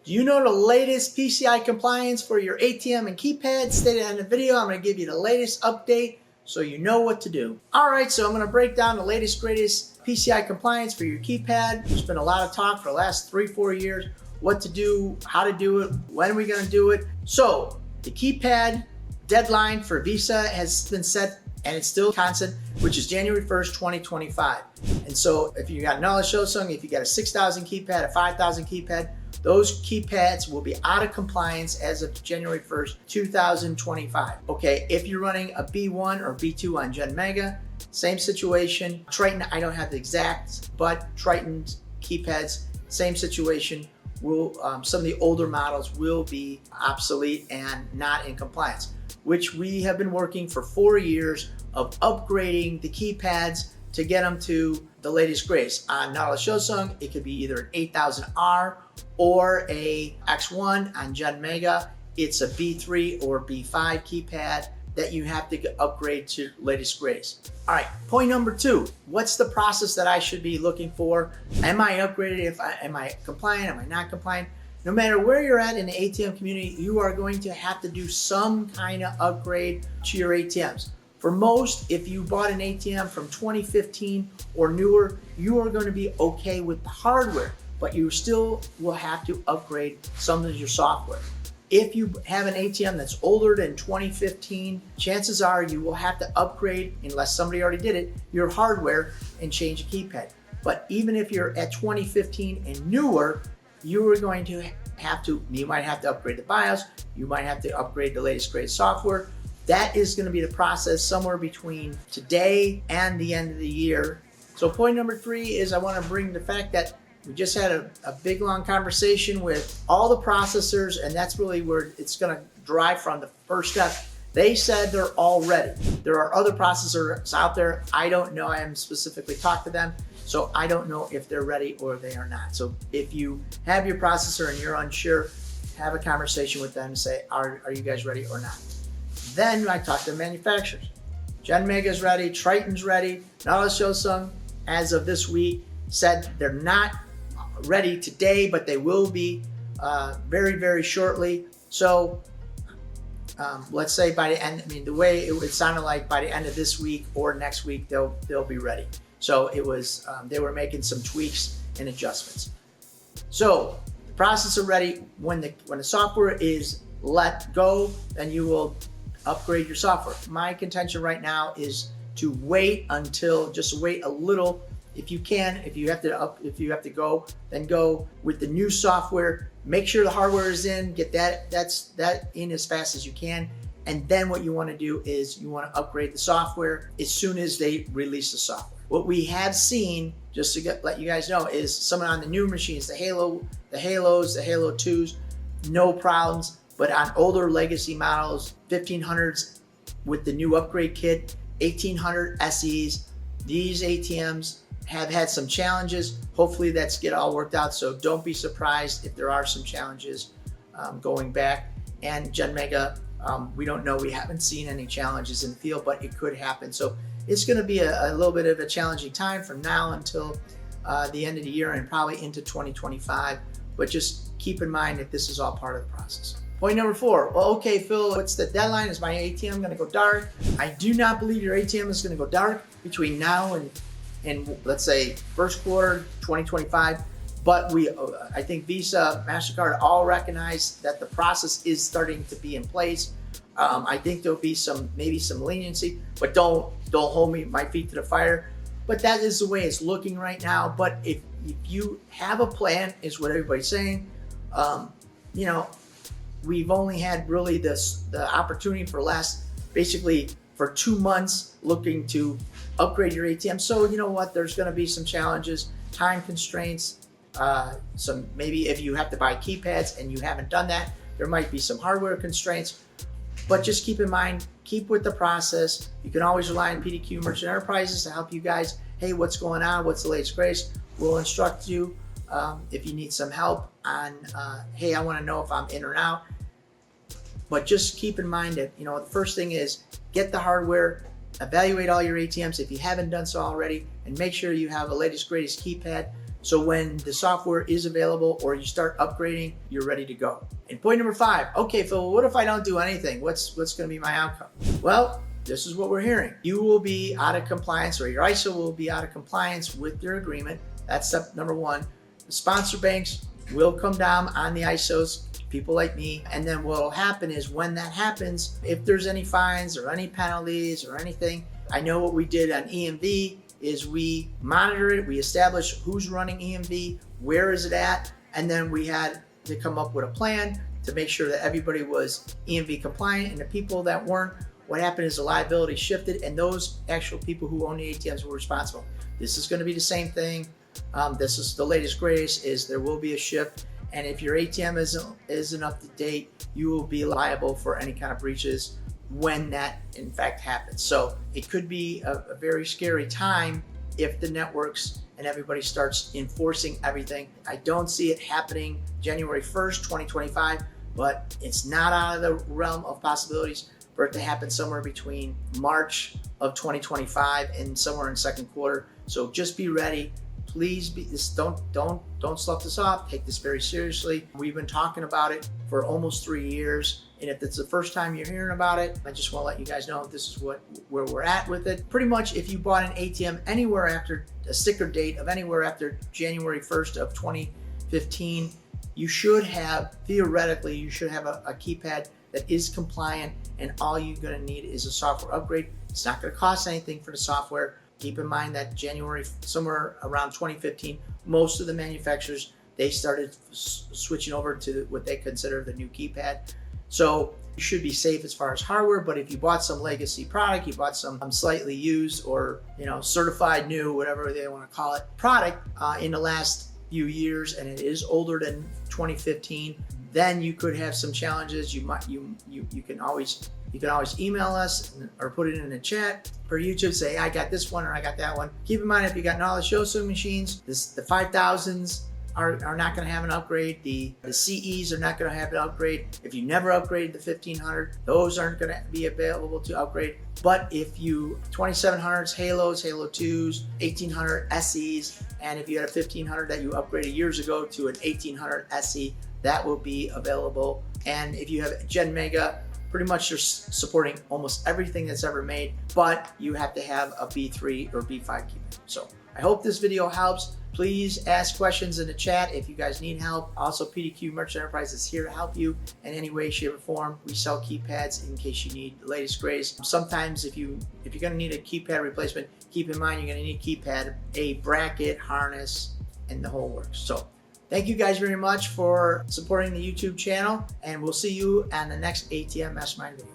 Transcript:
Do you know the latest PCI compliance for your ATM and keypad? Stay in the video. I'm going to give you the latest update so you know what to do. All right, so I'm going to break down the latest, greatest PCI compliance for your keypad. There's been a lot of talk for the last 3-4 years, what to do, how to do it, when are we going to do it. So the keypad deadline for Visa has been set, and it's still constant, which is January 1st, 2025. And so if you got Knowledge Shosung, if you got a 6,000 keypad, a 5,000 keypad, those keypads will be out of compliance as of January 1st, 2025. Okay, if you're running a B1 or B2 on Gen Mega, same situation. Triton, I don't have the exact, but Triton's keypads, same situation. Will some of the older models will be obsolete and not in compliance, which we have been working for 4 years of upgrading the keypads to get them to the latest greatest. On Knowledge Shosung, it could be either an 8000R or a X1. On Gen Mega, it's a B3 or B5 keypad that you have to upgrade to latest greatest. All right, point number 2, what's the process that I should be looking for? Am I upgraded? Am I compliant? Am I not compliant? No matter where you're at in the ATM community, you are going to have to do some kind of upgrade to your ATMs. For most, if you bought an ATM from 2015 or newer, you are going to be okay with the hardware, but you still will have to upgrade some of your software. If you have an ATM that's older than 2015, chances are you will have to upgrade, unless somebody already did it, your hardware and change a keypad. But even if you're at 2015 and newer, you are going to you might have to upgrade the BIOS, you might have to upgrade the latest greatest software. That is going to be the process somewhere between today and the end of the year. So point number 3 is I want to bring the fact that we just had a big long conversation with all the processors, and that's really where it's going to drive from the first step. They said they're all ready. There are other processors out there. I don't know. I haven't specifically talked to them, so I don't know if they're ready or they are not. So if you have your processor and you're unsure, have a conversation with them and say, are you guys ready or not? Then I talk to the manufacturers. Gen Mega's ready, Triton's ready. Knowledge Shosung, as of this week, said they're not ready today, but they will be very, very shortly. So let's say by the end, the way it sounded like by the end of this week or next week, they'll be ready. So it was, they were making some tweaks and adjustments. So the processor ready. When the software is let go, then you will upgrade your software. My contention right now is to just wait a little. If you can, if you have to go, then go with the new software. Make sure the hardware is in, get that in as fast as you can. And then what you want to do is you want to upgrade the software as soon as they release the software. What we have seen, just to let you guys know, is some on the new machines, the Halos, the Halo 2s, no problems. But on older legacy models, 1500s with the new upgrade kit, 1800 SEs, these ATMs have had some challenges. Hopefully that's get all worked out. So don't be surprised if there are some challenges going back. And Gen Mega, we don't know. We haven't seen any challenges in the field, but it could happen. So it's going to be a little bit of a challenging time from now until the end of the year and probably into 2025. But just keep in mind that this is all part of the process. Point number 4, well, okay, Phil, what's the deadline? Is my ATM going to go dark? I do not believe your ATM is going to go dark between now and let's say first quarter 2025. But I think Visa, MasterCard all recognize that the process is starting to be in place. I think there'll be maybe some leniency, but don't hold my feet to the fire. But that is the way it's looking right now. But if you have a plan, is what everybody's saying. We've only had really the opportunity for basically for 2 months looking to upgrade your ATM. So you know what, there's going to be some challenges, time constraints, maybe if you have to buy keypads and you haven't done that, there might be some hardware constraints. But just keep in mind, keep with the process. You can always rely on PDQ Merchant Enterprises to help you guys. Hey, what's going on? What's the latest greatest? We'll instruct you if you need some help on, hey, I want to know if I'm in or out. But just keep in mind that, the first thing is get the hardware, evaluate all your ATMs if you haven't done so already, and make sure you have a latest greatest keypad So when the software is available or you start upgrading, you're ready to go. And point number 5, okay, Phil, what if I don't do anything? What's going to be my outcome? Well, this is what we're hearing. You will be out of compliance, or your ISO will be out of compliance with your agreement. That's step number 1. The sponsor banks will come down on the ISOs, people like me, and then what will happen is when that happens, if there's any fines or any penalties or anything, I know what we did on EMV is we monitor it, we establish who's running EMV, where is it at, and then we had to come up with a plan to make sure that everybody was EMV compliant, and the people that weren't, what happened is the liability shifted and those actual people who own the ATMs were responsible. This is going to be the same thing. This is the latest greatest, is there will be a shift, and if your ATM isn't up to date, you will be liable for any kind of breaches when that in fact happens. So it could be a very scary time if the networks and everybody starts enforcing everything. I don't see it happening January 1st, 2025, but it's not out of the realm of possibilities for it to happen somewhere between March of 2025 and somewhere in second quarter. So just be ready. Please don't slough this off. Take this very seriously. We've been talking about it for almost 3 years. And if it's the first time you're hearing about it, I just want to let you guys know this is where we're at with it. Pretty much if you bought an ATM anywhere after a sticker date of anywhere after January 1st of 2015, you should have, theoretically, you should have a keypad that is compliant, and all you're going to need is a software upgrade. It's not going to cost anything for the software. Keep in mind that January, somewhere around 2015, most of the manufacturers, they started switching over to what they consider the new keypad. So you should be safe as far as hardware, but if you bought some legacy product, you bought some slightly used or certified new, whatever they want to call it, product in the last few years, and it is older than 2015, then you could have some challenges. You can always email us or put it in the chat for YouTube. Say, I got this one or I got that one. Keep in mind, if you got knowledge show sewing machines, the 5000s are not going to have an upgrade. The CEs are not going to have an upgrade. If you never upgraded the 1500, those aren't going to be available to upgrade. But if you 2700s, Halos, Halo 2s, 1800 SEs, and if you had a 1500 that you upgraded years ago to an 1800 SE, that will be available. And if you have Gen Mega, pretty much you're supporting almost everything that's ever made, but you have to have a B3 or B5 keypad. So I hope this video helps. Please ask questions in the chat if you guys need help. Also, PDQ Merchant Enterprise is here to help you in any way, shape, or form. We sell keypads in case you need the latest greatest. Sometimes if you're going to need a keypad replacement, keep in mind you're going to need a keypad, a bracket, harness, and the whole works. So thank you guys very much for supporting the YouTube channel, and we'll see you on the next ATM Mastermind video.